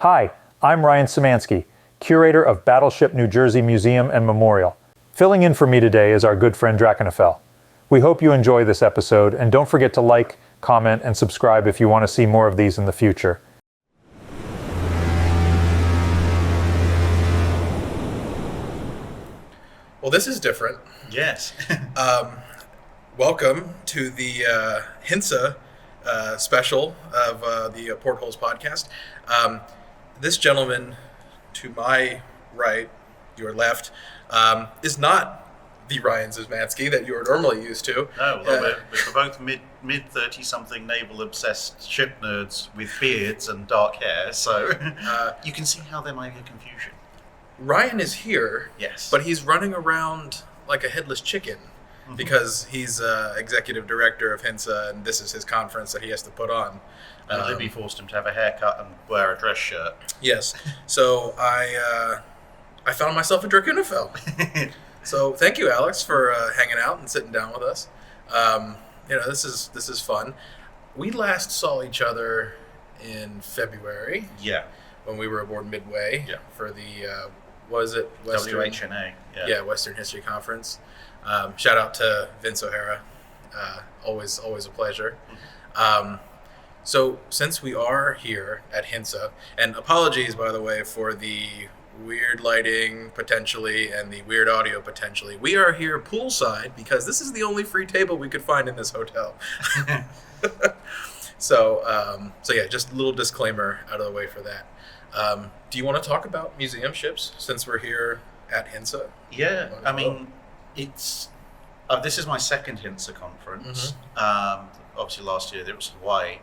Hi, I'm Ryan Szymanski, curator of Battleship New Jersey Museum and Memorial. Filling in for me today is our good friend Drakenfell. We hope you enjoy this episode, and don't forget to like, comment, and subscribe if you want to see more of these in the future. Well, this is different. Yes. Welcome to the HNSA special of the Portholes podcast. This gentleman to my right, your left, is not the Ryan Szymanski that you are normally used to. No, well, we're both mid-30-something naval-obsessed ship nerds with beards and dark hair, so you can see how there might be a confusion. Ryan is here, yes, but he's running around like a headless chicken because he's executive director of HNSA, and this is his conference that he has to put on. And Libby forced him to have a haircut and wear a dress shirt. Yes, so I found myself a Drakenfell. So thank you, Alex, for hanging out and sitting down with us. This is fun. We last saw each other in February. Yeah, when we were aboard Midway. Yeah. For the was it Western WHNA? Yeah, Western History Conference. Shout out to Vince O'Hara. Always a pleasure. So since we are here at HNSA, and apologies by the way for the weird lighting potentially and the weird audio potentially, we are here poolside because this is the only free table we could find in this hotel. So yeah, just a little disclaimer out of the way for that. Do you want to talk about museum ships since we're here at HNSA? Yeah, I mean, it's this is my second HNSA conference. Obviously last year there was Hawaii.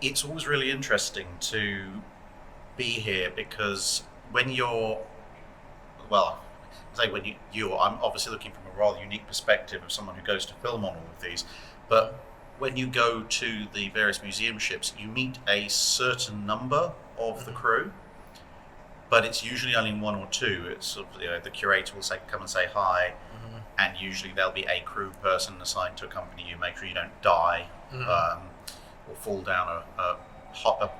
It's always really interesting to be here because when I'm obviously looking from a rather unique perspective of someone who goes to film on all of these, but when you go to the various museum ships, you meet a certain number of the crew, but it's usually only one or two. It's sort of, the curator will come and say hi, and usually there'll be a crew person assigned to accompany you, make sure you don't die or fall down a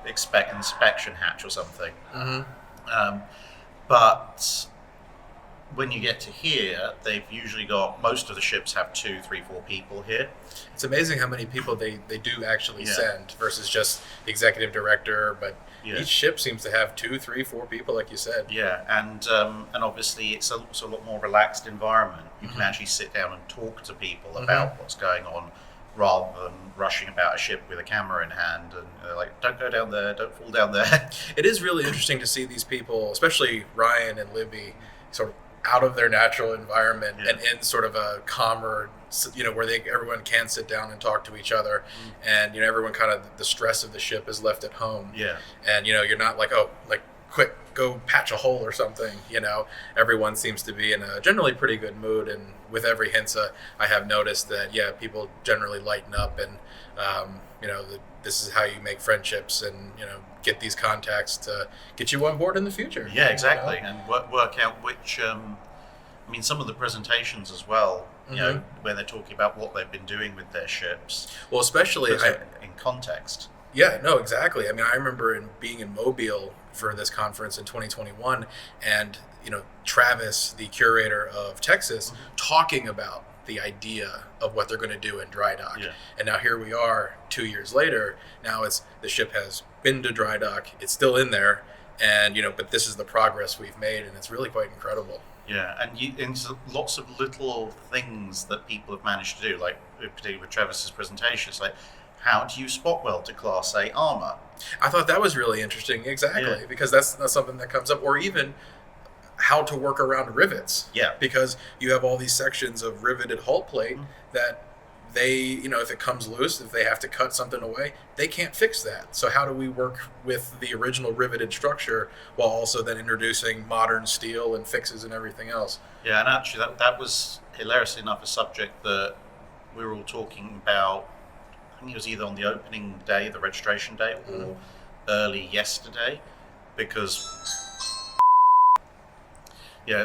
inspection hatch or something. But when you get to here, they've usually got, most of the ships have 2, 3, 4 people here. It's amazing how many people they do actually send versus just the executive director, but each ship seems to have 2, 3, 4 people, like you said. Yeah, and obviously it's also a lot more relaxed environment. You can actually sit down and talk to people about what's going on, rather than rushing about a ship with a camera in hand and like, don't go down there, don't fall down there. It is really interesting to see these people, especially Ryan and Libby, sort of out of their natural environment and in sort of a calmer, where everyone can sit down and talk to each other, and everyone kind of, the stress of the ship is left at home. Yeah, and you're not like, oh, like quick, go patch a hole or something. Everyone seems to be in a generally pretty good mood, and with every HNSA, I have noticed that people generally lighten up, and this is how you make friendships and get these contacts to get you on board in the future. Yeah, exactly, and work out which. Some of the presentations as well. When they're talking about what they've been doing with their ships. Well, especially in context. Yeah, no, exactly. I remember being in Mobile for this conference in 2021, and Travis, the curator of Texas, talking about the idea of what they're going to do in dry dock. Yeah. And now here we are 2 years later. Now the ship has been to dry dock. It's still in there, and but this is the progress we've made, and it's really quite incredible. Yeah, and lots of little things that people have managed to do, like particularly with Travis's presentation. It's like, how do you spot weld to Class A armor? I thought that was really interesting, exactly, because that's not something that comes up, or even how to work around rivets. Yeah, because you have all these sections of riveted hull plate that they, if it comes loose, if they have to cut something away, they can't fix that. So how do we work with the original riveted structure while also then introducing modern steel and fixes and everything else? Yeah, and actually that was hilariously enough a subject that we were all talking about. I think it was either on the opening day, the registration day, or early yesterday, because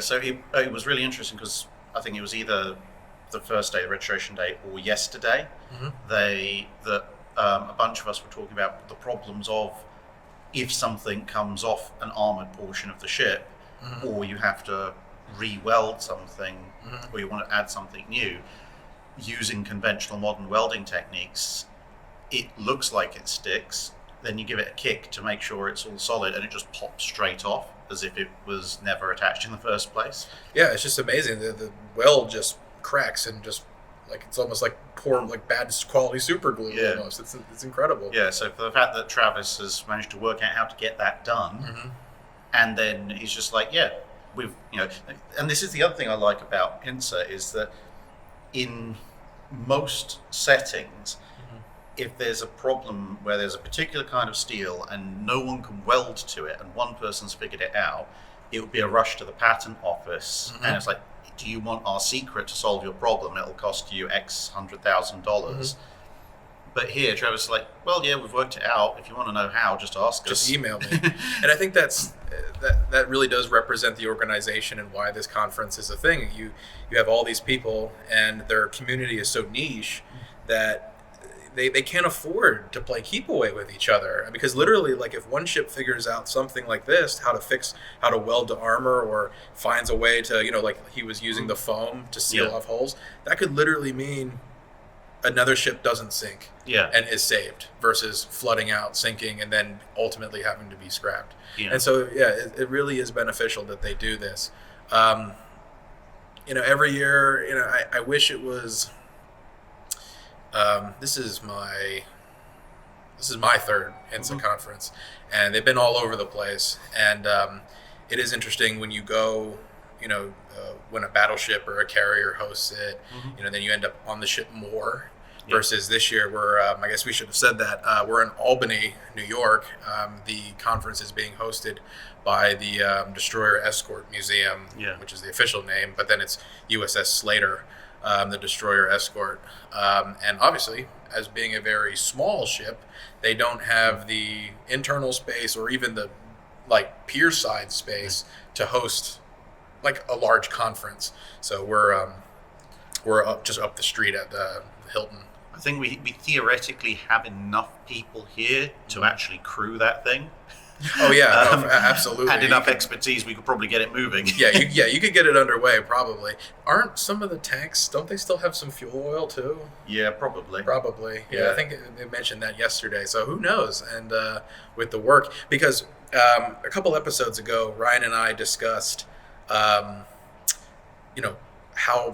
so it was really interesting because I think it was either the first day, the registration day, or yesterday. A bunch of us were talking about the problems of if something comes off an armored portion of the ship, or you have to re-weld something, or you want to add something new, using conventional modern welding techniques, it looks like it sticks. Then you give it a kick to make sure it's all solid, and it just pops straight off as if it was never attached in the first place. Yeah, it's just amazing. The weld just cracks and just like it's almost like poor, like bad quality super glue. Yeah. Almost. It's incredible. Yeah. So for the fact that Travis has managed to work out how to get that done, and then he's just like, yeah, we've and this is the other thing I like about HNSA is that in most settings, if there's a problem where there's a particular kind of steel and no one can weld to it and one person's figured it out, it would be a rush to the patent office. And it's like, do you want our secret to solve your problem? It'll cost you X $100,000. But here, Trevor's like, well, yeah, we've worked it out. If you want to know how, just ask us. Just email me. And I think that really does represent the organization and why this conference is a thing. You have all these people, and their community is so niche that they can't afford to play keep away with each other, because literally, like, if one ship figures out something like this, how to weld to armor, or finds a way to, like he was using the foam to seal off holes, that could literally mean another ship doesn't sink and is saved, versus flooding out, sinking, and then ultimately having to be scrapped. And so it really is beneficial that they do this. Every year, I wish it was. This is my third HNSA conference, and they've been all over the place. And it is interesting when you go, when a battleship or a carrier hosts it, then you end up on the ship more. Versus this year, we're I guess we should have said that we're in Albany, New York. The conference is being hosted by the Destroyer Escort Museum, which is the official name, but then it's USS Slater. The Destroyer Escort, and obviously, as being a very small ship, they don't have the internal space or even the pier side space to host like a large conference. So we're up the street at the Hilton. I think we theoretically have enough people here to actually crew that thing. Oh yeah, no, absolutely. And enough expertise, we could probably get it moving. You could get it underway probably. Aren't some of the tanks? Don't they still have some fuel oil too? Yeah, probably. Probably. Yeah, I think they mentioned that yesterday. So who knows? And with the work, because a couple episodes ago, Ryan and I discussed, how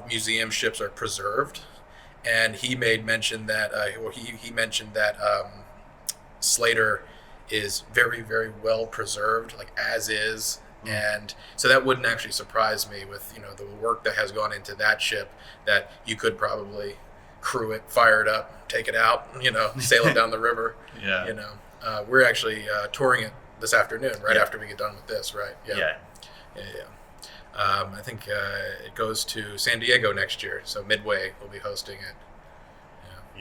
museum ships are preserved, and he made mention that he mentioned that Slater is very, very well preserved, like as is. And so that wouldn't actually surprise me with, the work that has gone into that ship, that you could probably crew it, fire it up, take it out, sail it down the river. We're actually touring it this afternoon, right after we get done with this, right? Yeah. I think it goes to San Diego next year, so Midway will be hosting it.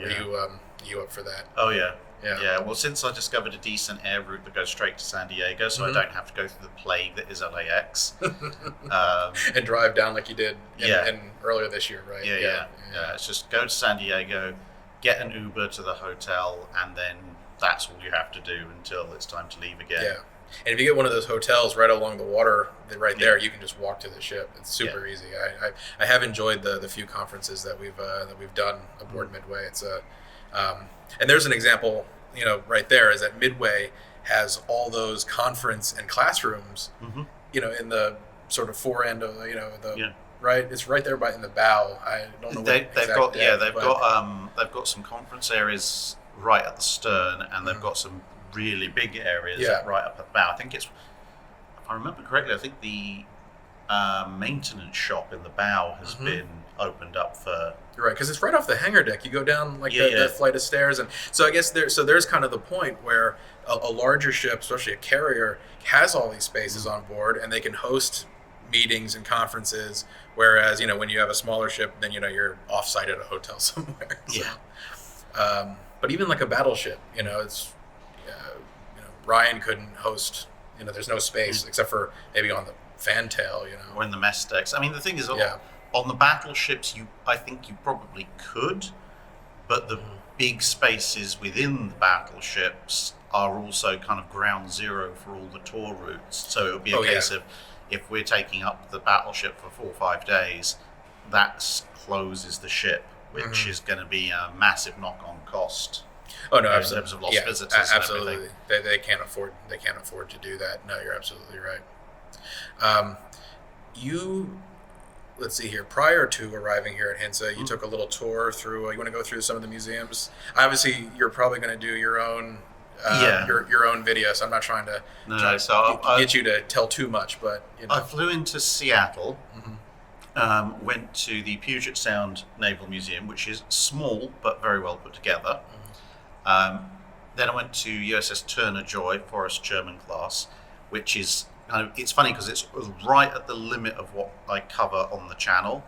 Are you up for that? Oh yeah. Yeah, well, since I discovered a decent air route that goes straight to San Diego, so I don't have to go through the plague that is LAX. And drive down like you did in earlier this year, right? Yeah. It's just go to San Diego, get an Uber to the hotel, and then that's all you have to do until it's time to leave again. Yeah. And if you get one of those hotels right along the water, there, you can just walk to the ship. It's super easy. I have enjoyed the few conferences that we've done aboard Midway. It's and there's an example, right there, is that Midway has all those conference and classrooms, in the sort of fore end of right. It's right there in the bow. I don't know. They've got some conference areas right at the stern, and they've got some really big areas right up at the bow. I think if I remember correctly, I think the maintenance shop in the bow has been opened up for. You're right, because it's right off the hangar deck. You go down that flight of stairs, and so I guess there's kind of the point where a larger ship, especially a carrier, has all these spaces on board, and they can host meetings and conferences. Whereas when you have a smaller ship, then you're offsite at a hotel somewhere. So, but even like a battleship, it's Ryan couldn't host. There's no space except for maybe on the fantail. Or in the mess decks. I mean, the thing is. On the battleships, I think you probably could, but the big spaces within the battleships are also kind of ground zero for all the tour routes. So it would be a case of, if we're taking up the battleship for 4 or 5 days, that closes the ship, which is going to be a massive knock-on cost. Oh no, in terms of lost visitors. Absolutely, and they can't afford to do that. No, you're absolutely right. Let's see here. Prior to arriving here at HNSA, you took a little tour through. You want to go through some of the museums? Obviously, you're probably going to do your own. Your own video. So I'm not trying to get you to tell too much, but I flew into Seattle. Went to the Puget Sound Naval Museum, which is small but very well put together. Then I went to USS Turner Joy, Forrest Sherman class, which is it's funny because it's right at the limit of what I cover on the channel.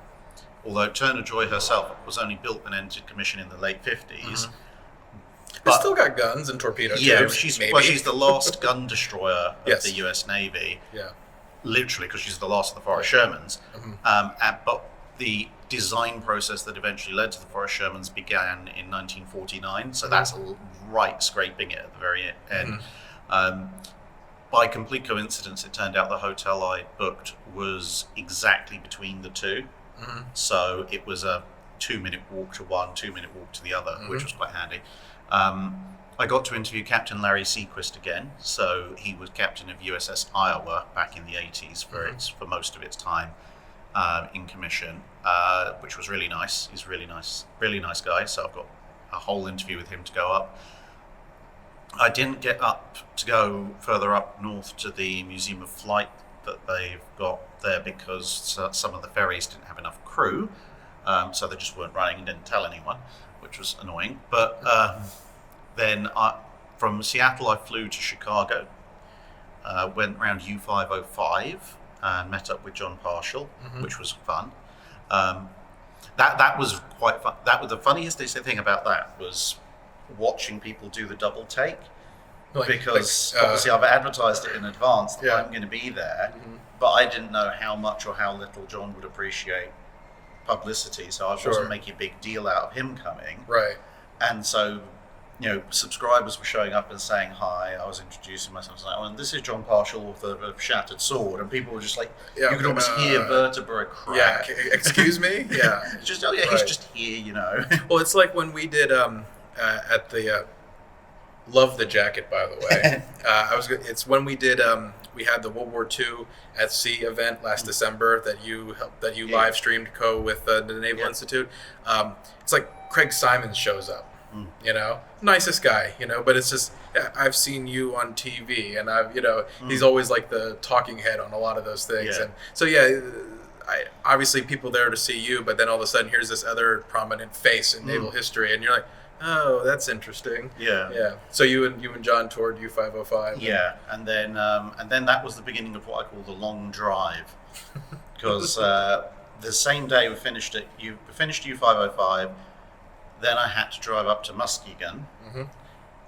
Although Turner Joy herself was only built and entered commission in the late 50s. But still got guns and torpedo tubes. She's the last gun destroyer of the US Navy. Yeah. Literally, because she's the last of the Forrest Shermans. But the design process that eventually led to the Forrest Shermans began in 1949, so that's right scraping it at the very end. By complete coincidence, it turned out the hotel I booked was exactly between the two, so it was a 2-minute walk to one, 2-minute walk to the other, which was quite handy. I got to interview Captain Larry Sequist again. So he was captain of USS Iowa back in the 80s for most of its time in commission, which was really nice. He's a really nice guy. So I've got a whole interview with him to go up. I didn't get up to go further up north to the Museum of Flight that they've got there because some of the ferries didn't have enough crew, so they just weren't running and didn't tell anyone, which was annoying. But then from Seattle, I flew to Chicago, went around U505 and met up with John Parshall, which was fun. That was quite fun. That was the funniest thing about that was watching people do the double take, because obviously I've advertised it in advance that I'm going to be there, but I didn't know how much or how little John would appreciate publicity, so I wasn't making a big deal out of him coming. Right. And so, subscribers were showing up and saying hi. I was introducing myself, like, and this is John Parshall with the shattered sword, and people were just like, you could almost hear vertebra crack. Yeah, excuse me? Yeah. Just, he's just here, Well, it's like when we did at the love the jacket, by the way. It's when we did we had the World War II at Sea event last December that you live streamed with the Naval Institute. It's like Craig Simons shows up. Nicest guy, but it's just, I've seen you on TV, and he's always like the talking head on a lot of those things. And so obviously people there to see you, but then all of a sudden here's this other prominent face in naval history, and you're like, oh, that's interesting. Yeah. So you and John toured U505. Yeah, and then that was the beginning of what I call the long drive, because the same day we finished U505. Then I had to drive up to Muskegon,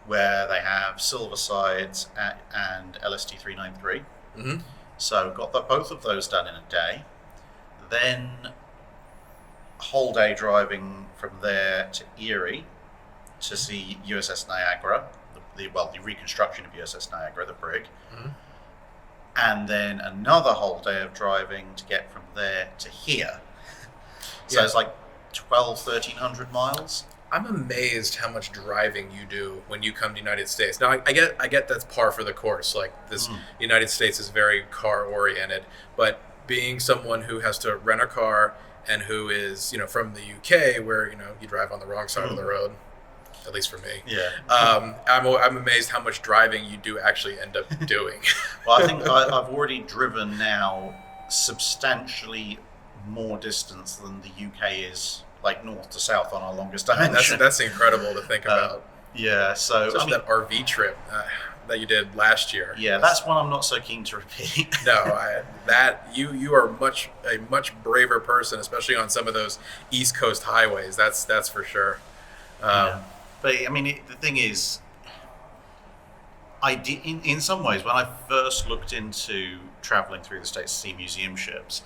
where they have Silver Sides and LST 393. So got both of those done in a day. Then a whole day driving from there to Erie to see USS Niagara, the reconstruction of USS Niagara, the brig. And then another whole day of driving to get from there to here. So it's like 1,300 miles. I'm amazed how much driving you do when you come to the United States. Now, I get that's par for the course. Like this, United States is very car oriented, but being someone who has to rent a car and who is, from the UK, where you drive on the wrong side of the road, at least for me. Yeah. I'm amazed how much driving you do actually end up doing. Well, I think I've already driven now substantially more distance than the UK is, like north to south on our longest dimension. That's incredible to think about. So that RV trip that you did last year. Yeah, that's one I'm not so keen to repeat. No, you are a much braver person, especially on some of those East Coast highways. That's for sure. But the thing is, in some ways, when I first looked into traveling through the States to see museum ships,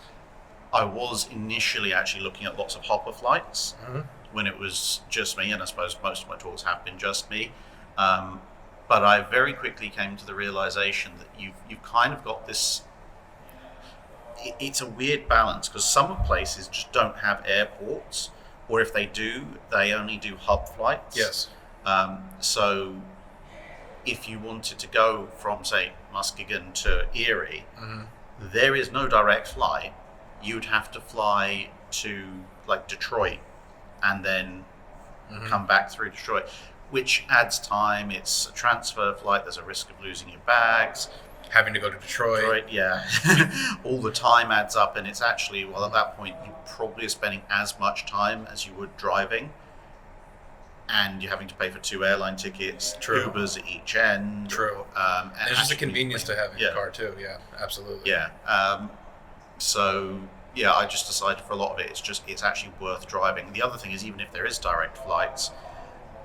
I was initially actually looking at lots of hopper flights when it was just me, and I suppose most of my tours have been just me. But I very quickly came to the realization that you've kind of got this. It's a weird balance because some places just don't have airports, or if they do, they only do hub flights. Yes. So if you wanted to go from, say, Muskegon to Erie, there is no direct flight. You'd have to fly to like Detroit and then come back through Detroit, which adds time. It's a transfer flight. There's a risk of losing your bags. Having to go to Detroit. Yeah. All the time adds up, and it's actually, well, at that point, you probably are spending as much time as you would driving. And you're having to pay for 2 airline tickets, True. Ubers at each end. True. And There's just a actually, convenience to having a car too. Yeah, absolutely. Yeah. So, yeah, I just decided for a lot of it, it's actually worth driving. The other thing is, even if there is direct flights,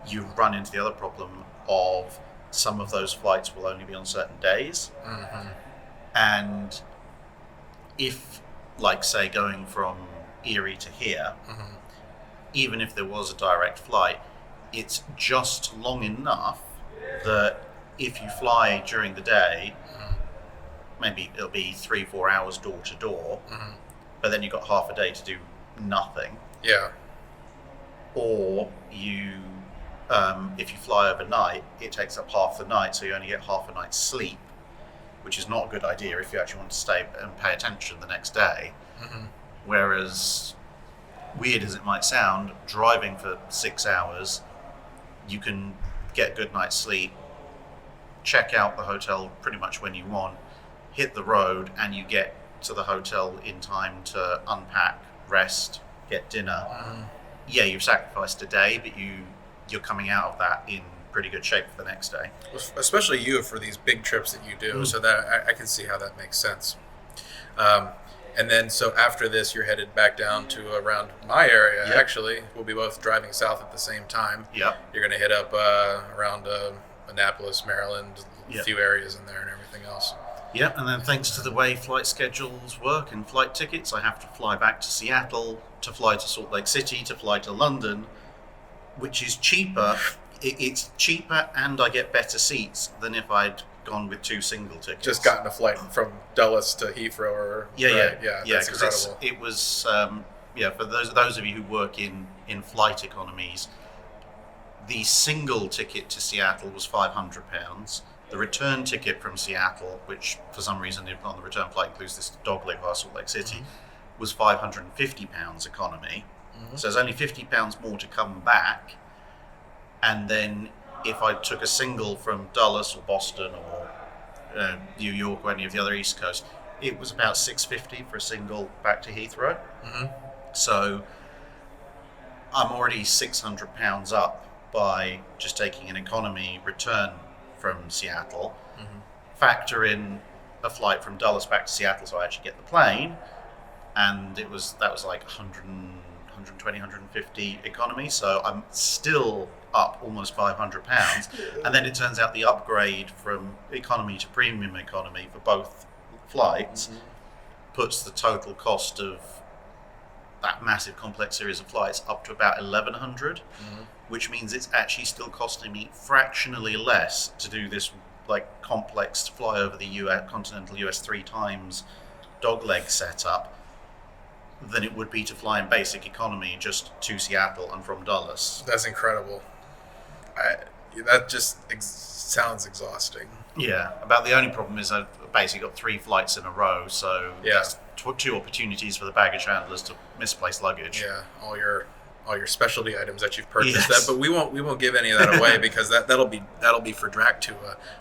you run into the other problem of some of those flights will only be on certain days. And if, like, say, going from Erie to here, even if there was a direct flight, it's just long enough that if you fly during the day, maybe it'll be 3-4 hours door to door, but then you've got half a day to do nothing. Yeah. Or you, if you fly overnight, it takes up half the night, so you only get half a night's sleep, which is not a good idea if you actually want to stay and pay attention the next day. Whereas, weird as it might sound, driving for 6 hours, you can get a good night's sleep, check out the hotel pretty much when you want, hit the road, and you get to the hotel in time to unpack, rest, get dinner. Yeah, you've sacrificed a day, but you're coming out of that in pretty good shape for the next day. Especially you for these big trips that you do, so that I can see how that makes sense. And then, so after this, you're headed back down to around my area. Yep. Actually, we'll be both driving south at the same time. Yep. You're going to hit up around Annapolis, Maryland, a few areas in there and everything else. Yeah, and then thanks to the way flight schedules work and flight tickets, I have to fly back to Seattle, to fly to Salt Lake City, to fly to London, which is cheaper. It's cheaper, and I get better seats than if I'd gone with 2 single tickets. Just gotten a flight from Dulles to Heathrow, or yeah, that's because incredible. it was for those of you who work in flight economies, the single ticket to Seattle was £500. The return ticket from Seattle, which for some reason on the return flight includes this dogleg via Salt Lake City, was £550 economy. So there's only £50 more to come back. And then if I took a single from Dulles or Boston or New York or any of the other East Coast, it was about $650 for a single back to Heathrow. So I'm already £600 up by just taking an economy return from Seattle. Factor in a flight from Dulles back to Seattle, so I actually get the plane, and that was like 120, 150 economy. So I'm still up almost £500, and then it turns out the upgrade from economy to premium economy for both flights puts the total cost of that massive complex series of flights up to about 1,100, which means it's actually still costing me fractionally less to do this like complex fly over the US, continental US 3 times dogleg setup than it would be to fly in basic economy just to Seattle and from Dulles. That's incredible. That just sounds exhausting. Yeah, about the only problem is I've basically got 3 flights in a row, so that's 2 opportunities for the baggage handlers to misplace luggage. Yeah, all your specialty items that you've purchased. Yes. But we won't give any of that away because that'll be for Drac to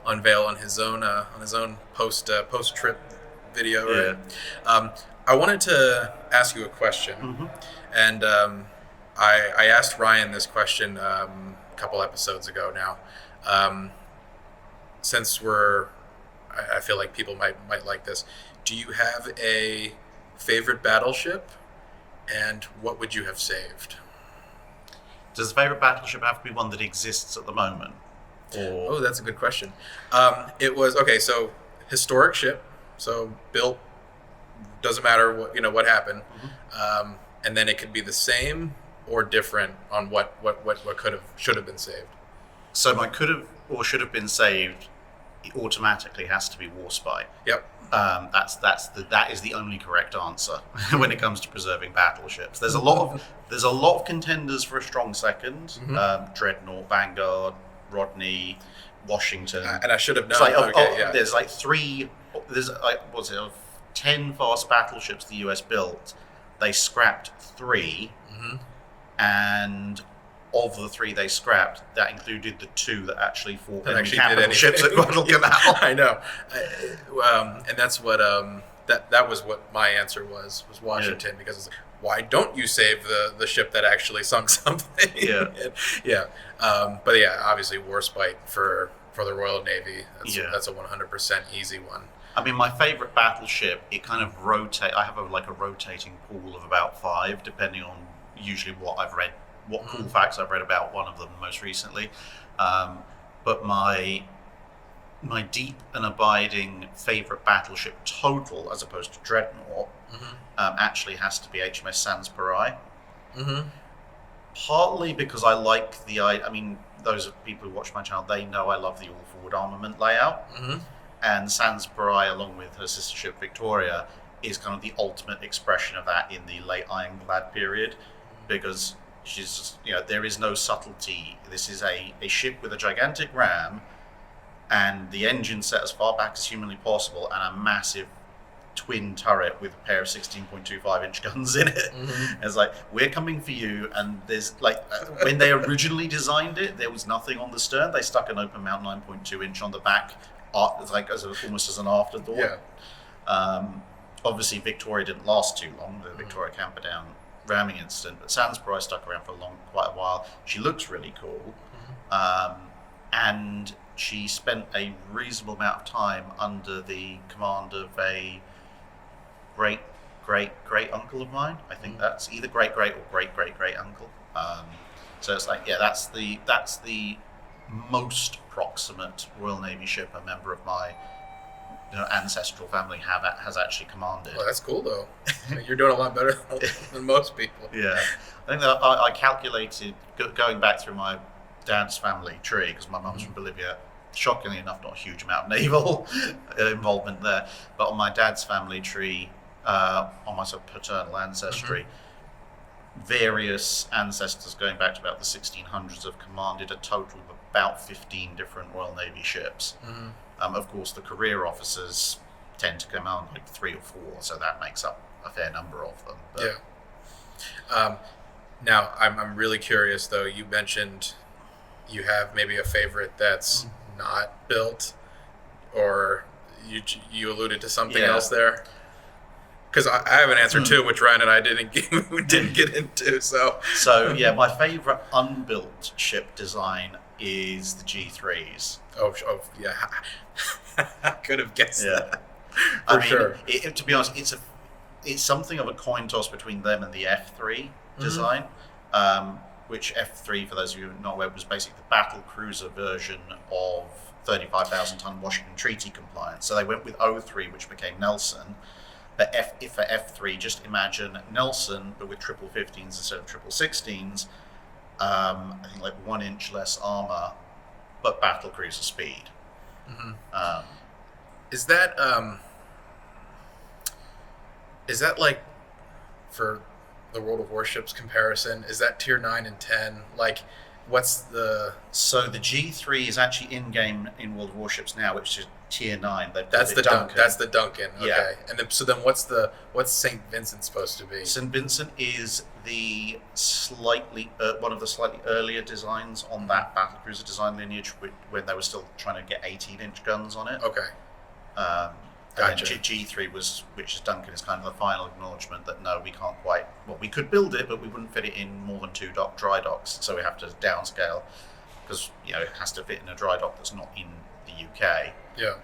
unveil on his own post trip video. Yeah. Right? I wanted to ask you a question, and I asked Ryan this question a couple episodes ago now. Since I feel like people might like this. Do you have a favorite battleship, and what would you have saved? Does the favorite battleship have to be one that exists at the moment? Or Oh, that's a good question. It was so historic ship, so built, doesn't matter what happened, and then it could be the same or different on what should have been saved. so my could have or should have been saved, it automatically has to be Warspite. Yep. That is the only correct answer when it comes to preserving battleships. There's a lot of contenders for a strong second. Dreadnought, Vanguard, Rodney, Washington. And I should have known. There's like three. There's like, was it of 10 fast battleships the US built? They scrapped 3, and of the 3 they scrapped, that included the 2 that actually fought enemy capital ships at Guadalcanal. I know, and that's what that was what my answer was Washington, because it's like, why don't you save the ship that actually sunk something? But yeah, obviously Warspite for the Royal Navy. That's a 100% easy one. I mean, my favorite battleship, it kind of rotate. I have a rotating pool of about 5, depending on usually what I've read, what cool facts I've read about one of them most recently. But my deep and abiding favorite battleship total, as opposed to Dreadnought, actually has to be HMS Sansparai. Partly because I like I mean, those people who watch my channel, they know I love the all-forward armament layout. And Sansparai, along with her sister ship Victoria, is kind of the ultimate expression of that in the late Ironclad period, because she's just, there is no subtlety. This is a ship with a gigantic ram, and the engine set as far back as humanly possible, and a massive twin turret with a pair of 16.25-inch guns in it. It's like, we're coming for you. And there's when they originally designed it, there was nothing on the stern. They stuck an open mount 9.2-inch on the back, almost as an afterthought. Obviously Victoria didn't last too long, the Victoria Camperdown ramming incident, but Sansparai stuck around for quite a while. She looks really cool, and she spent a reasonable amount of time under the command of a great uncle of mine. I think that's either great or great uncle. So it's like, that's the most proximate Royal Navy ship a member of my ancestral family has actually commanded. Well, that's cool though. You're doing a lot better than most people. Yeah, I think that I calculated, going back through my dad's family tree, because my mum's from Bolivia. Shockingly enough, not a huge amount of naval involvement there, but on my dad's family tree, on my sort of paternal ancestry, various ancestors going back to about the 1600s have commanded a total of about 15 different Royal Navy ships. Of course, the career officers tend to command like 3 or 4, so that makes up a fair number of them. But. Now, I'm really curious though. You mentioned you have maybe a favorite that's not built, or you alluded to something else there. Because I have an answer too, which Ryan and I didn't get into. So yeah, my favorite unbuilt ship design is the G3s. Oh yeah, I could have guessed that. For sure. To be honest, it's something of a coin toss between them and the F3 design, which F3, for those of you who are not aware, was basically the battle cruiser version of 35,000-ton Washington Treaty compliance. So they went with O3, which became Nelson. But for F3, just imagine Nelson, but with 15s instead of 16s. I think like 1 inch less armor, but battle cruiser speed. Is that like, for the World of Warships comparison, is that tier 9 and 10? Like, what's the... So the G3 is actually in game in World of Warships now, which is tier 9. That's the Duncan. That's the Duncan. Okay. Yeah. And then what's St. Vincent supposed to be? St. Vincent is the one of the slightly earlier designs on that battlecruiser design lineage, when they were still trying to get 18-inch guns on it. Okay. Gotcha. G3 which is Duncan, is kind of the final acknowledgement that no, we can't quite. Well, we could build it, but we wouldn't fit it in more than 2 dry docks, so we have to downscale, because it has to fit in a dry dock that's not in the UK. Yeah.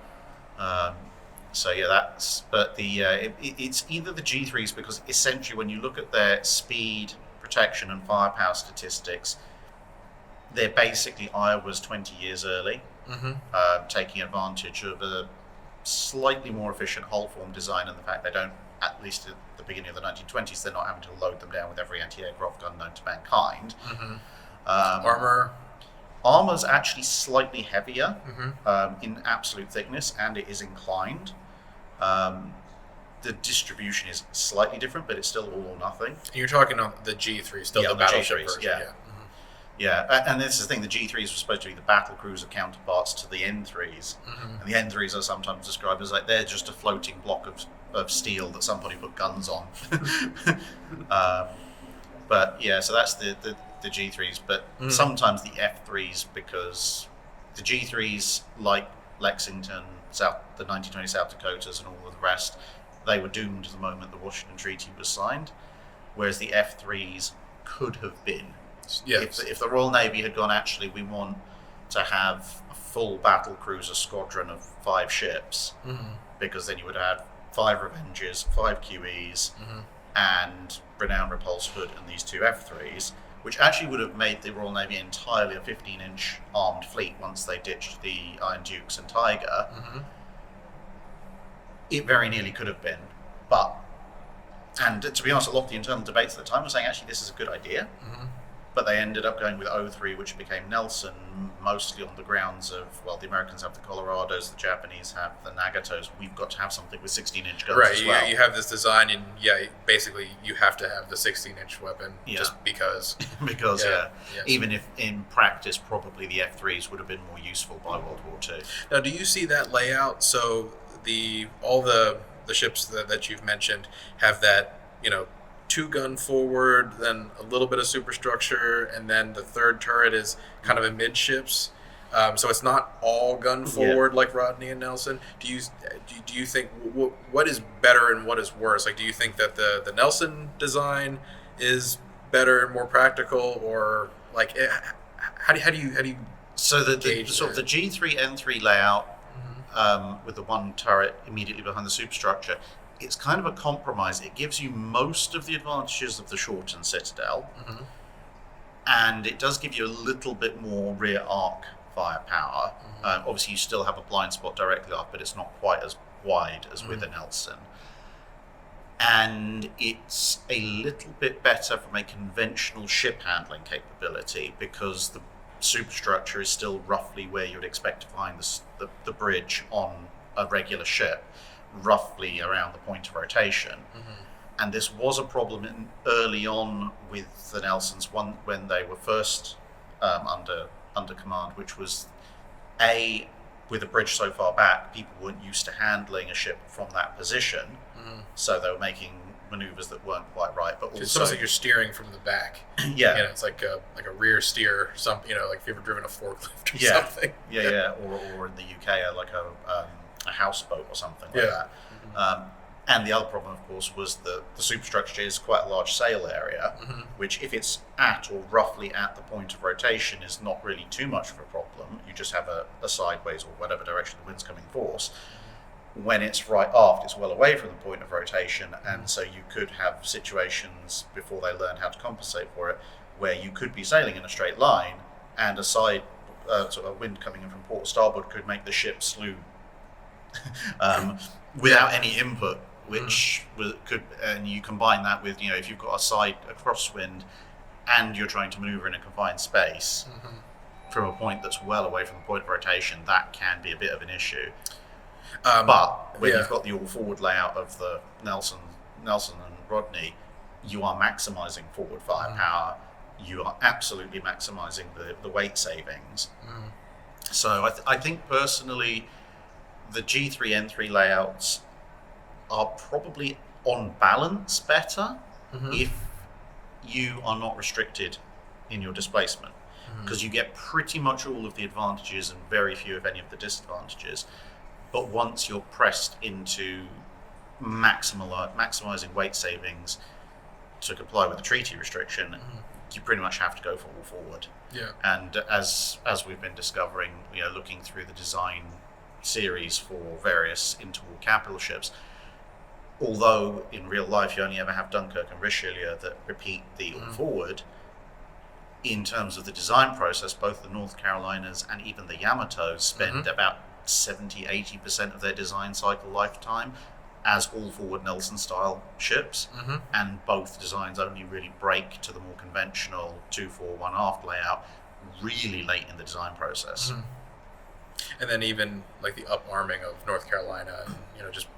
So yeah, it's either the G3s, because essentially when you look at their speed, protection, and firepower statistics, they're basically Iowa's 20 years early, taking advantage of a slightly more efficient hull form design, and the fact they don't, at least at the beginning of the 1920s, they're not having to load them down with every anti-aircraft gun known to mankind. Armor. Armor's actually slightly heavier in absolute thickness, and it is inclined. The distribution is slightly different, but it's still all or nothing. And you're talking on the G3, still the battleship G3s, version. yeah. Yeah, and this is the thing, the G3s were supposed to be the battle cruiser counterparts to the N3s. And the N3s are sometimes described as like they're just a floating block of steel that somebody put guns on. But yeah, so that's the G3s, but sometimes the F3s, because the G3s, like Lexington, the 1920 South Dakotas and all of the rest, they were doomed the moment the Washington Treaty was signed, whereas the F3s could have been. Yes. If the Royal Navy had gone, actually, we want to have a full battle cruiser squadron of 5 ships, because then you would have 5 Revengers, 5 QEs, and renowned Repulse Hood and these 2 F3s, which actually would have made the Royal Navy entirely a 15-inch armed fleet once they ditched the Iron Dukes and Tiger. It very nearly could have been, and to be honest, a lot of the internal debates at the time were saying actually this is a good idea. But they ended up going with O3, which became Nelson, mostly on the grounds of, well, the Americans have the Colorados, the Japanese have the Nagatos. We've got to have something with 16-inch guns as well. Right, you have this design, and basically you have to have the 16-inch weapon just because. Because, even if in practice probably the F3s would have been more useful by World War II. Now, do you see that layout? So all the ships that you've mentioned have that, 2-gun forward, then a little bit of superstructure, and then the third turret is kind of amidships. So it's not all gun forward like Rodney and Nelson. Do you think what is better and what is worse? Like, do you think that the Nelson design is better and more practical, or like how do you so the sort of the G3 N3 layout with the one turret immediately behind the superstructure? It's kind of a compromise. It gives you most of the advantages of the shortened Citadel, and it does give you a little bit more rear arc firepower. Obviously, you still have a blind spot directly off, but it's not quite as wide as with a Nelson. And it's a little bit better from a conventional ship handling capability, because the superstructure is still roughly where you'd expect to find the bridge on a regular ship, roughly around the point of rotation. And this was a problem early on with the Nelsons when they were first under command, which was with a bridge so far back, people weren't used to handling a ship from that position, so they were making maneuvers that weren't quite right. But also, it's almost like you're steering from the back. It's like a rear steer. Like if you've ever driven a forklift or something. Or in the UK, like a houseboat or something like that. And the other problem, of course, was the superstructure is quite a large sail area, which if it's at or roughly at the point of rotation is not really too much of a problem. You just have a sideways or whatever direction the wind's coming force. When it's right aft, it's well away from the point of rotation, and so you could have situations before they learn how to compensate for it, where you could be sailing in a straight line, and a side sort of wind coming in from port or starboard could make the ship slew without any input, which could, and you combine that with, if you've got a crosswind and you're trying to maneuver in a confined space from a point that's well away from the point of rotation, that can be a bit of an issue. But when you've got the all-forward layout of the Nelson and Rodney, you are maximising forward firepower. You are absolutely maximising the weight savings. So I think personally, the G3 N3 layouts are probably on balance better if you are not restricted in your displacement, because you get pretty much all of the advantages and very few of any of the disadvantages. But once you're pressed into maximizing weight savings to comply with the treaty restriction, you pretty much have to go all forward. And as we've been discovering, looking through the design series for various interwar capital ships, although in real life you only ever have Dunkirk and Richelieu that repeat the all forward, in terms of the design process, both the North Carolinas and even the Yamatos spend about 70-80% of their design cycle lifetime as all-forward Nelson-style ships, and both designs only really break to the more conventional 2-4-1 aft layout really late in the design process. Mm-hmm. And then even like the up-arming of North Carolina, and, just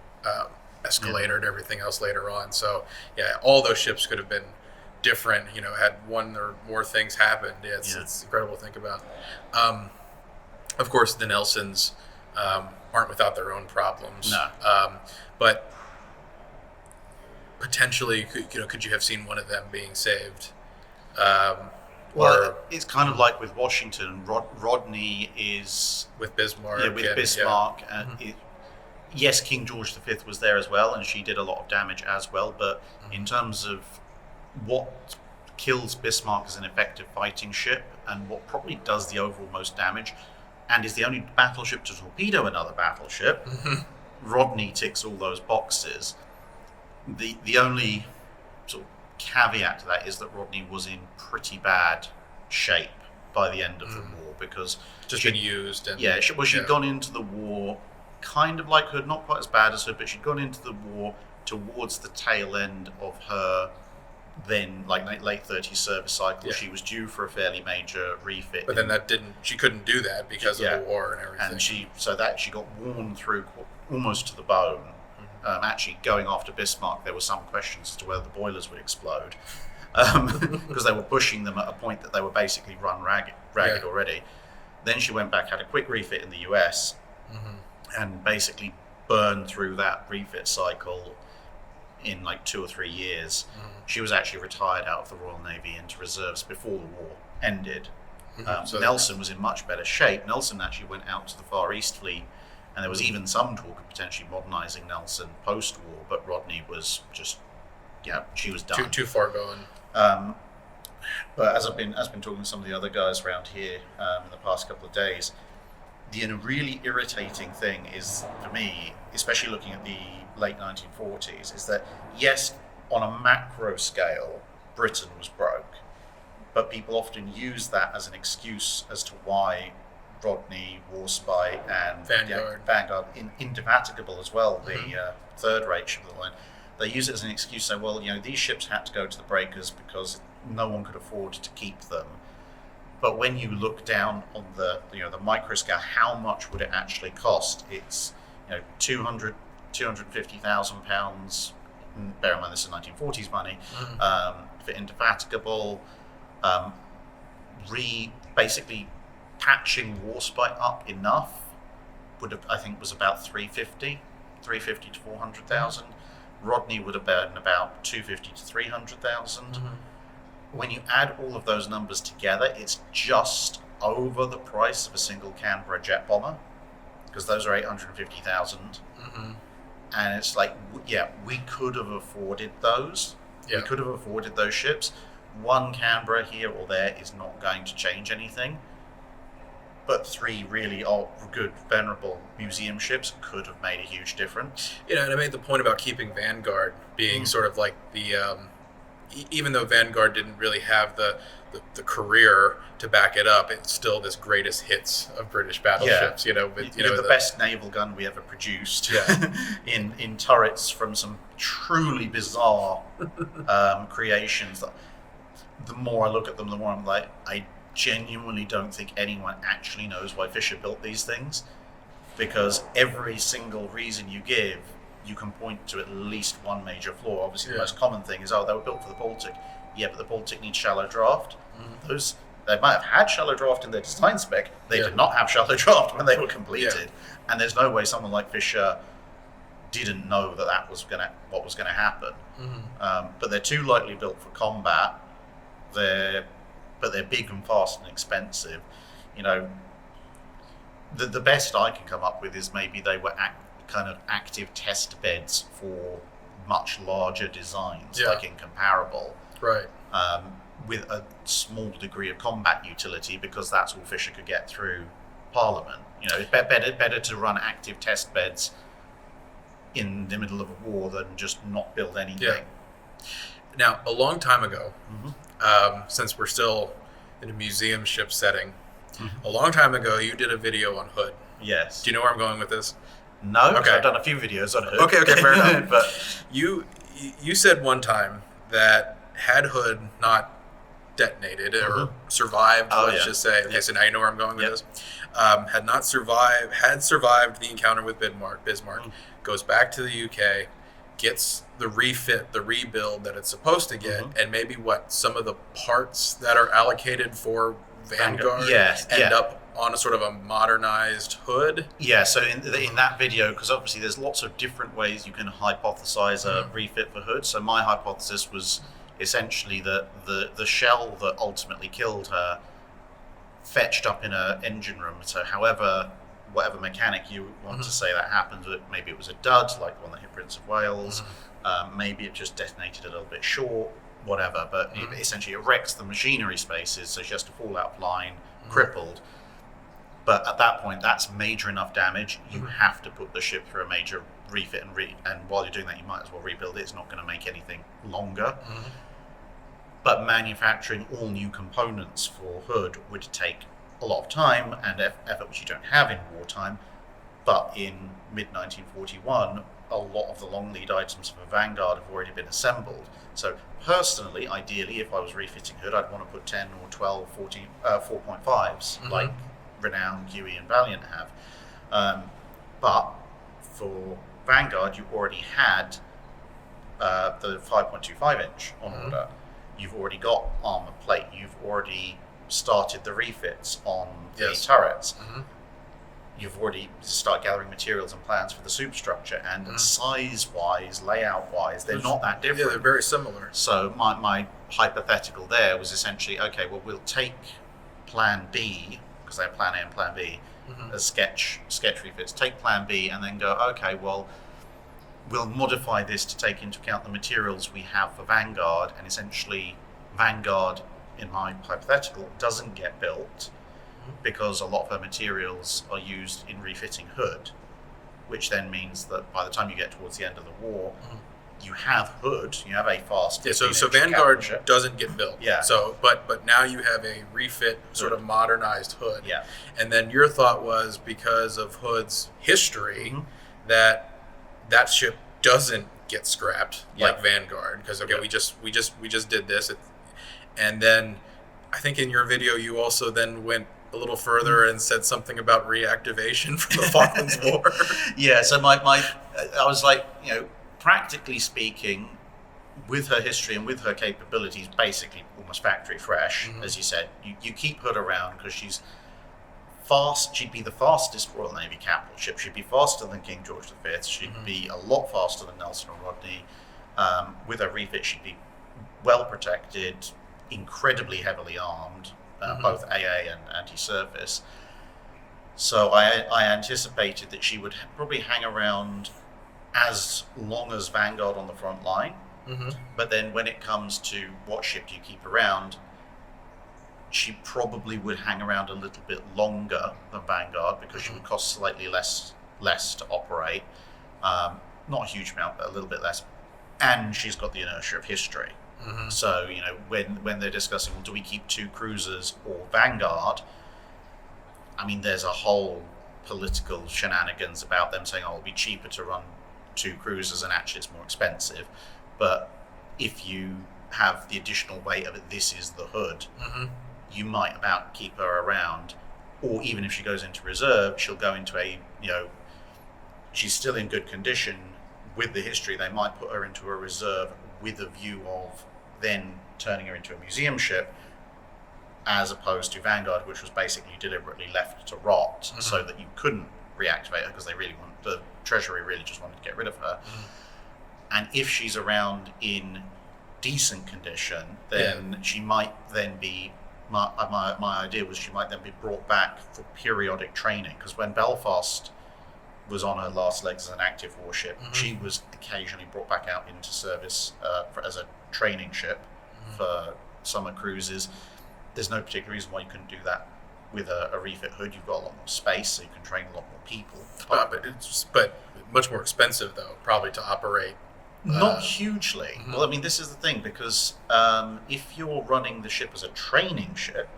Escalator and everything else later on. So yeah, all those ships could have been different, had one or more things happened. Yeah, it's incredible to think about. Of course, the Nelsons aren't without their own problems. No. But potentially, could you have seen one of them being saved? Well, it's kind of like with Washington. Rodney is with Bismarck. Yeah, with Bismarck. Yeah. Mm-hmm. Yes, King George V was there as well, and she did a lot of damage as well. But in terms of what kills Bismarck as an effective fighting ship, and what probably does the overall most damage, and is the only battleship to torpedo another battleship, Rodney ticks all those boxes. The only sort of caveat to that is that Rodney was in pretty bad shape by the end of the war, because just been used. And she'd gone into the war kind of like Hood, not quite as bad as Hood, but she'd gone into the war towards the tail end of her then late 30s service cycle. She was due for a fairly major refit, but then she couldn't do that because of the war and everything, and she got worn through almost to the bone. Actually, going after Bismarck, there were some questions as to whether the boilers would explode, because they were pushing them at a point that they were basically run ragged already. Then she went back, had a quick refit in the US, and basically burned through that refit cycle in like 2 or 3 years. She was actually retired out of the Royal Navy into reserves before the war ended. So Nelson was in much better shape. Nelson actually went out to the Far East Fleet, and there was even some talk of potentially modernising Nelson post-war, but Rodney was just, she was done. Too far going. But as I've been talking to some of the other guys around here in the past couple of days, the really irritating thing is, for me, especially looking at the late 1940s, is that, yes, on a macro scale, Britain was broke, but people often use that as an excuse as to why Rodney, Warspite, and Vanguard, Indefatigable as well, the third-rate ship of the line, they use it as an excuse to say, well, these ships had to go to the breakers because no one could afford to keep them. But when you look down on the micro scale, how much would it actually cost? It's 250,000 pounds. Bear in mind this is 1940s money. For Indefatigable, basically patching Warspite up enough was about 350 to 400,000. Rodney would have been about 250 to 300,000. When you add all of those numbers together, it's just over the price of a single Canberra jet bomber, because those are 850,000. And it's like, we could have afforded those. We could have afforded those ships. One Canberra here or there is not going to change anything. But 3 really good, venerable museum ships could have made a huge difference. And I made the point about keeping Vanguard being sort of like the, even though Vanguard didn't really have the career to back it up, it's still this greatest hits of British battleships. The best naval gun we ever produced in turrets from some truly bizarre creations. The more I look at them, the more I'm like, I genuinely don't think anyone actually knows why Fisher built these things, because every single reason you give, you can point to at least one major flaw. Obviously, the most common thing is, they were built for the Baltic. Yeah, but the Baltic needs shallow draft. They might have had shallow draft in their design spec. They did not have shallow draft when they were completed. And there's no way someone like Fisher didn't know that was what was gonna happen. But they're too lightly built for combat. But they're big and fast and expensive. The best I can come up with is maybe they were kind of active test beds for much larger designs, like Incomparable, right? With a small degree of combat utility, because that's all Fisher could get through Parliament. It's better to run active test beds in the middle of a war than just not build anything. Now, a long time ago, since we're still in a museum ship setting, a long time ago, you did a video on Hood. Yes. Do you know where I'm going with this? No, okay. I've done a few videos on Hood. Okay, fair enough. But you said one time that had Hood not detonated or survived. Let's just say. Okay, so now you know where I'm going with this. Had survived the encounter with Bismarck, goes back to the UK, gets the refit, the rebuild that it's supposed to get, and maybe some of the parts that are allocated for Vanguard end up on a sort of a modernized Hood. Yeah, so in that video, because obviously there's lots of different ways you can hypothesize a refit for Hood. So my hypothesis was essentially that the shell that ultimately killed her fetched up in an engine room. So whatever mechanic you want to say that happened, maybe it was a dud, like the one that hit Prince of Wales. Maybe it just detonated a little bit short, whatever. But essentially it wrecks the machinery spaces, so she has to fall out of line, crippled. But at that point, that's major enough damage. You have to put the ship through a major refit, and while you're doing that, you might as well rebuild it. It's not going to make anything longer. But manufacturing all new components for Hood would take a lot of time and effort, which you don't have in wartime. But in mid-1941, a lot of the long lead items for Vanguard have already been assembled. So personally, ideally, if I was refitting Hood, I'd want to put 10 or 12, 14, 4.5s, like Renown, QE, and Valiant have. But for Vanguard, you already had the 5.25 inch on order. You've already got armor plate. You've already started the refits on the turrets. You've already started gathering materials and plans for the superstructure, and size-wise, layout-wise, they're not that different. Yeah, they're very similar. So my hypothetical there was essentially, okay, well, we'll take Plan B, because they have Plan A and Plan B, as sketch refits. Take Plan B and then go, okay, well, we'll modify this to take into account the materials we have for Vanguard, and essentially Vanguard, in my hypothetical, doesn't get built because a lot of her materials are used in refitting Hood, which then means that by the time you get towards the end of the war, you have Hood, you have a fast. Yeah, so Vanguard doesn't get built. Yeah. So, but now you have a refit, sort of modernized Hood. Yeah. And then your thought was, because of Hood's history, that ship doesn't get scrapped like Vanguard, because we just did this, and then I think in your video you also then went a little further and said something about reactivation from the Falklands War. Yeah, so I was like, practically speaking, with her history and with her capabilities, basically almost factory fresh, as you said, you keep Hood around because she's fast. She'd be the fastest Royal Navy capital ship. She'd be faster than King George V. She'd be a lot faster than Nelson or Rodney. With her refit, she'd be well protected, incredibly heavily armed, both AA and anti-surface. So I anticipated that she would probably hang around as long as Vanguard on the front line. But then when it comes to what ship you keep around, she probably would hang around a little bit longer than Vanguard, because she would cost slightly less to operate. Not a huge amount, but a little bit less. And she's got the inertia of history. So, when they're discussing, well, do we keep 2 cruisers or Vanguard? I mean, there's a whole political shenanigans about them saying, oh, it'll be cheaper to run 2 cruisers, and actually it's more expensive. But if you have the additional weight of it, this is the Hood, you might about keep her around. Or even if she goes into reserve, she'll go into she's still in good condition. With the history, they might put her into a reserve with a view of then turning her into a museum ship, as opposed to Vanguard, which was basically deliberately left to rot so that you couldn't reactivate her, because the Treasury really just wanted to get rid of her. And if she's around in decent condition, then she might then be, my idea was she might then be brought back for periodic training, because when Belfast was on her last legs as an active warship, she was occasionally brought back out into service as a training ship for summer cruises. There's no particular reason why you couldn't do that with a refit Hood. You've got a lot more space, so you can train a lot more people. But much more expensive, though, probably to operate. Not hugely. Well, I mean, this is the thing, because if you're running the ship as a training ship,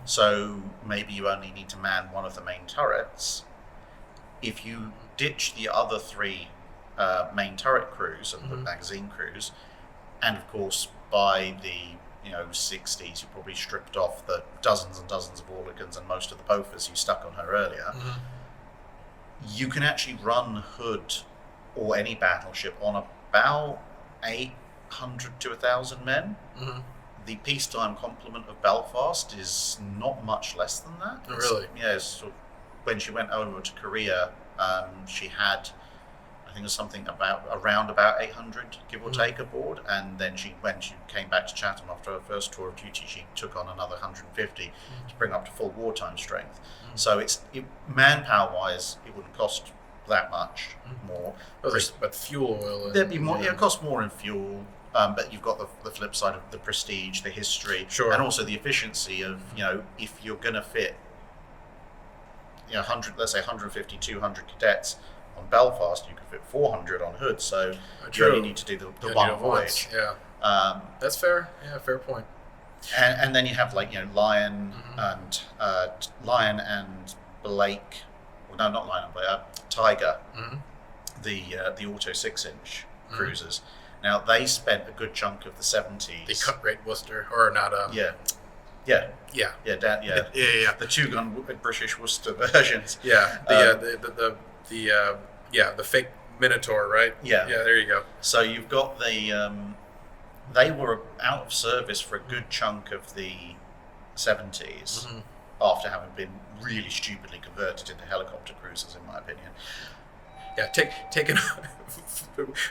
so maybe you only need to man one of the main turrets. If you ditch the other 3 main turret crews and the magazine crews, and of course buy the 60s, you probably stripped off the dozens and dozens of organs and most of the Bofors you stuck on her earlier. You can actually run Hood or any battleship on about 800 to 1,000 men. The peacetime complement of Belfast is not much less than that. Really? Yeah. So when she went over to Korea, she had, I think it was something around about 800, give or take, aboard. And then when she came back to Chatham after her first tour of duty, she took on another 150 to bring up to full wartime strength. So manpower-wise, it wouldn't cost that much more. But fuel oil. There'd be more. It costs more in fuel. But you've got the flip side of the prestige, the history, and also the efficiency of, if you're going to fit, 150, 200 cadets on Belfast, you can fit 400 on Hood. So you only need to do the one voyage. Yeah, that's fair. Yeah, fair point. And then you have Lion and Blake. Well, no, not Lion and Blake. Tiger, the auto 6-inch cruisers. Now, they spent a good chunk of the 70s. The cut rate Worcester, or not? Yeah. Yeah. The 2-gun British Worcester versions. Yeah. The fake Minotaur, right? Yeah. Yeah. There you go. So you've got they were out of service for a good chunk of the 70s after having been really stupidly converted into helicopter cruisers, in my opinion. Yeah, taking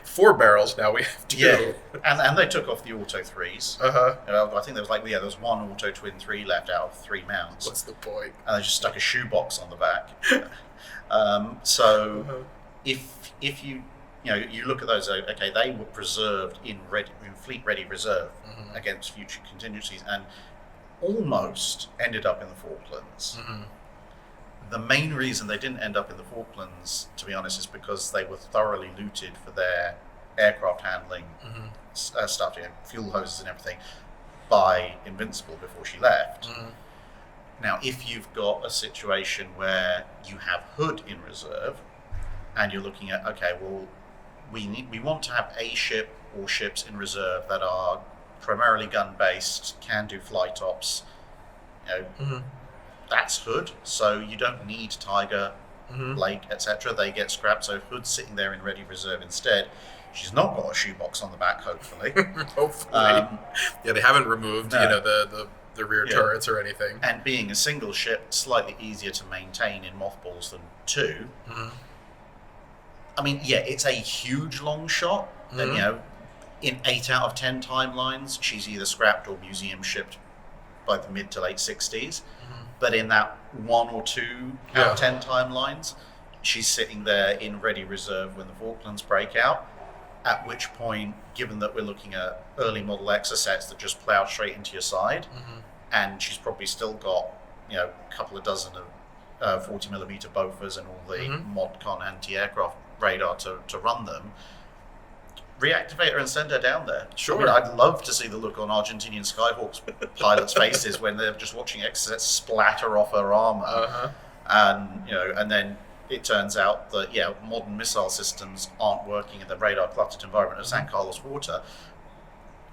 4 barrels now. We have 2. Yeah, and they took off the Auto 3s. I think there was one Auto Twin 3 left out of 3 mounts. What's the point? And they just stuck a shoebox on the back. If you look at those, okay, they were preserved in fleet ready reserve against future contingencies, and almost ended up in the Falklands. The main reason they didn't end up in the Falklands, to be honest, is because they were thoroughly looted for their aircraft handling stuff, fuel hoses and everything, by Invincible before she left. Now, if you've got a situation where you have Hood in reserve, and you're looking at, okay, well, we want to have a ship or ships in reserve that are primarily gun-based, can do flight ops, that's Hood, so you don't need Tiger, Blake, etc. They get scrapped, so Hood's sitting there in ready reserve instead. She's not got a shoebox on the back, hopefully. They haven't removed, the rear turrets or anything. And being a single ship, slightly easier to maintain in mothballs than 2. I mean, it's a huge long shot. And, in 8 out of 10 timelines, she's either scrapped or museum shipped by the mid to late 60s. But in that 1 or 2 out of 10 timelines, she's sitting there in ready reserve when the Falklands break out. At which point, given that we're looking at early model exocets that just plow straight into your side, and she's probably still got, a couple of dozen of 40mm Bofors and all the ModCon anti-aircraft radar to run them, reactivate her and send her down there. Sure. I mean, I'd love to see the look on Argentinian Skyhawks pilots' faces when they're just watching exocets splatter off her armor. And then it turns out that, modern missile systems aren't working in the radar-cluttered environment of San Carlos water.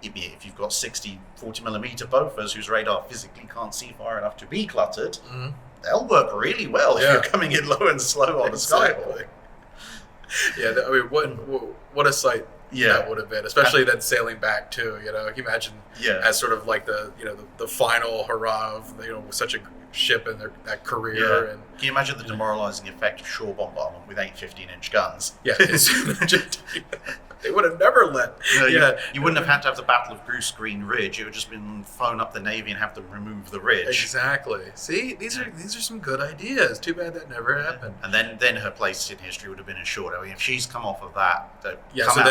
If you've got 60 40mm Bofors whose radar physically can't see far enough to be cluttered, they'll work really well if you're coming in low and slow on the Skyhawk. What a sight that would have been, especially then sailing back too. Can you imagine as sort of like the final hurrah of such a ship in that career. And can you imagine the demoralizing effect of shore bombardment with 8 15-inch guns? They would have never let. You wouldn't have had to have the Battle of Goose Green Ridge. It would just been phone up the Navy and have them remove the ridge. Exactly. See, these are some good ideas. Too bad that never happened. And then her place in history would have been assured. I mean, if she's come off of that,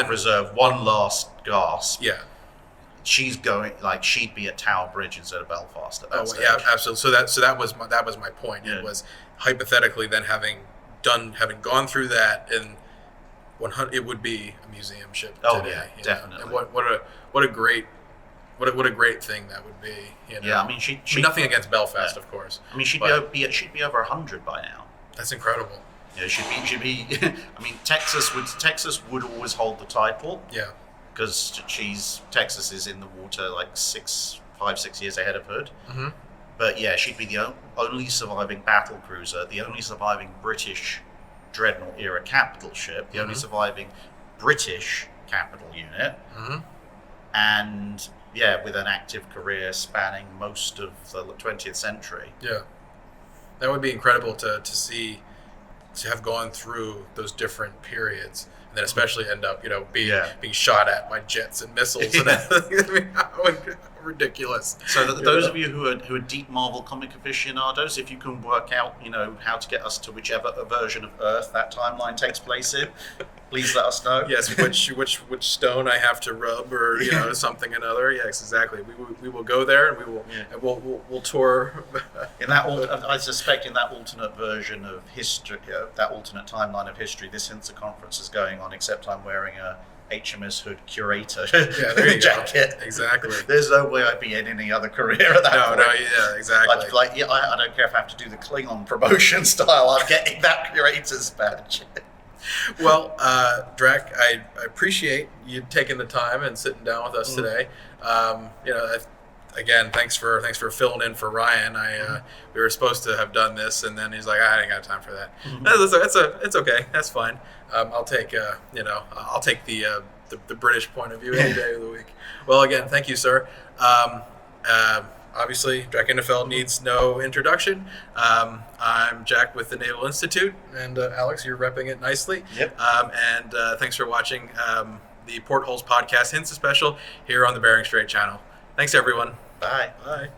reserve, one last gasp. Yeah. She's going she'd be at Tower Bridge instead of Belfast at that stage. Yeah, absolutely. So that was my point. Yeah. It was hypothetically then having gone through that, and it would be a museum ship today. Definitely. And what a great thing that would be. Yeah, I mean, she nothing against Belfast, of course. I mean, she'd be over 100 by now. That's incredible. Yeah, she'd be. I mean, Texas would always hold the title. Yeah. because Texas is in the water like 5-6 years ahead of Hood. Mm-hmm. But yeah, she'd be the only surviving battle cruiser, the only surviving British dreadnought era capital ship, the only surviving British capital unit, and yeah, with an active career spanning most of the 20th century. Yeah, that would be incredible to see, to have gone through those different periods, and then especially end up, being shot at by jets and missiles. And everything. I mean, how ridiculous! So those of you who are deep Marvel comic aficionados, if you can work out, how to get us to whichever version of Earth that timeline takes place in, please let us know. Yes, which stone I have to rub, or something another. Yes, exactly. We will go there, and we'll tour. I suspect in that alternate version of history, that alternate timeline of history, this HNSA conference is going on. Except I'm wearing a HMS Hood curator jacket. Go. Exactly. There's no way I'd be in any other career at that point. No, yeah, exactly. I don't care if I have to do the Klingon promotion style. I'm getting that curator's badge. Well, Drac, I appreciate you taking the time and sitting down with us today. Again, thanks for filling in for Ryan. We were supposed to have done this, and then he's like, I ain't got time for that. It's okay. That's fine. I'll take I'll take the British point of view any day of the week. Well, again, thank you, sir. Obviously, Jack Innefeld needs no introduction. I'm Jack with the Naval Institute, and Alex, you're repping it nicely. Yep. And thanks for watching the Portholes Podcast HNSA Special here on the Bering Strait channel. Thanks, everyone. Bye. Bye.